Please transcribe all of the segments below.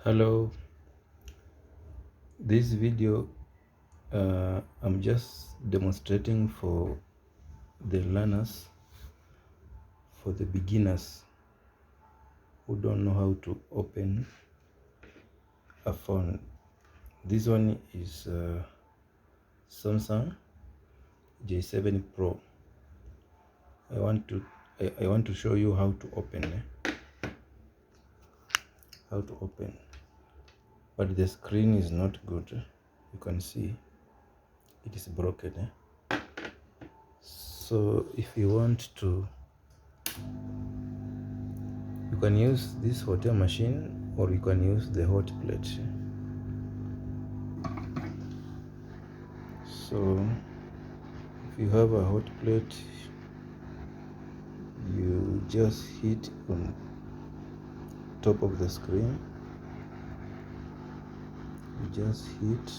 Hello, this video I'm just demonstrating for the learners, for the beginners who don't know how to open a phone. This one is Samsung J7 Pro. I want to show you how to open but the screen is not good. You can see it is broken. So if you want to, you can use this hotel machine or you can use the hot plate. So if you have a hot plate, you just hit on top of the screen. You just hit.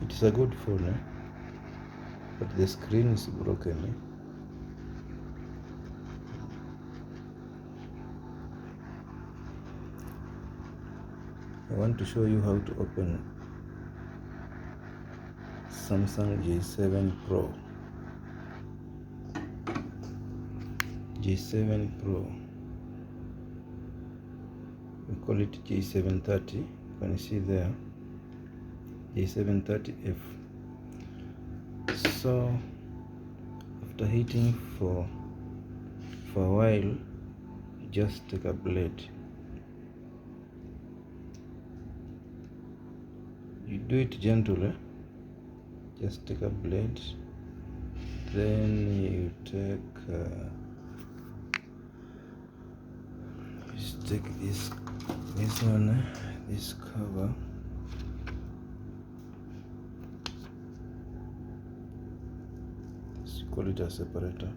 It's a good phone, but the screen is broken. I want to show you how to open Samsung J7 Pro. J7 Pro. We call it J730. You can see there, J730F. So after hitting for a while, you just take a blade. You do it gently. Just take a blade. Then you take this one, this cover. Let's call it a separator.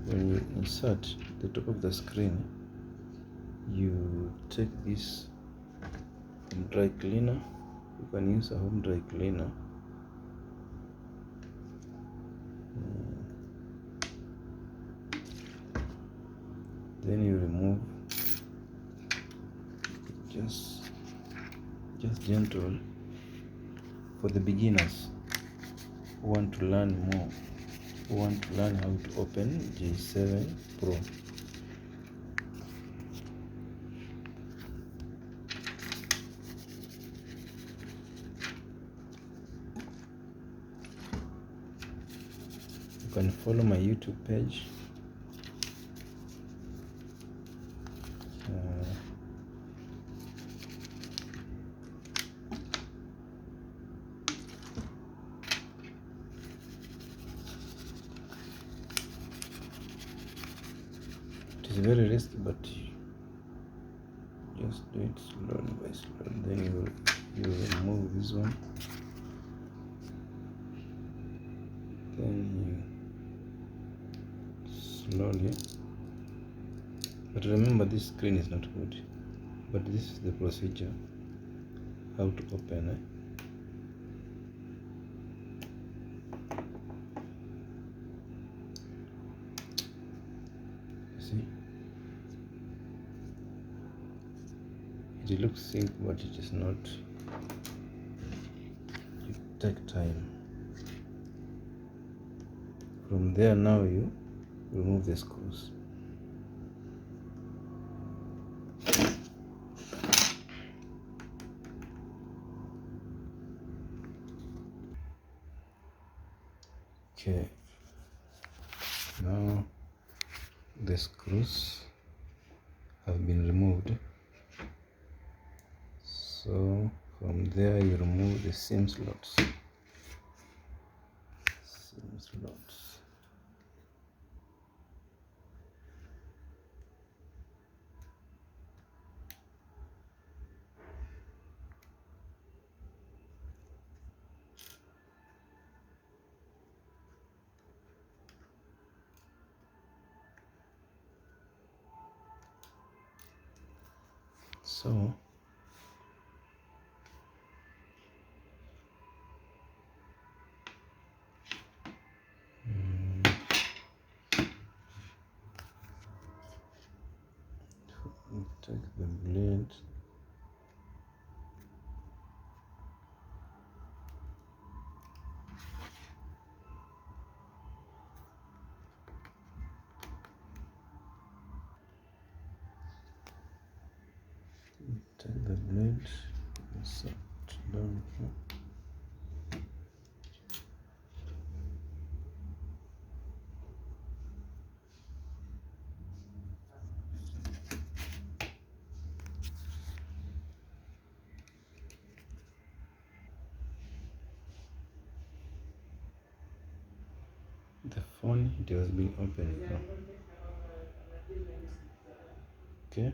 When you insert the top of the screen, you take this home dry cleaner. You can use a home dry cleaner. Then you remove, just gentle, for the beginners who want to learn more, who want to learn how to open J7 Pro. You can follow my YouTube page. It is very risky, but just do it slowly by slowly. Then you remove this one. Then you slowly. But remember, this screen is not good. But this is the procedure how to open. See, it looks simple, but it is not. It takes time. From there, now you remove the screws. Okay, now the screws have been removed. So from there you remove the SIM slots. So and insert down here. The phone, it has been opened now. Okay.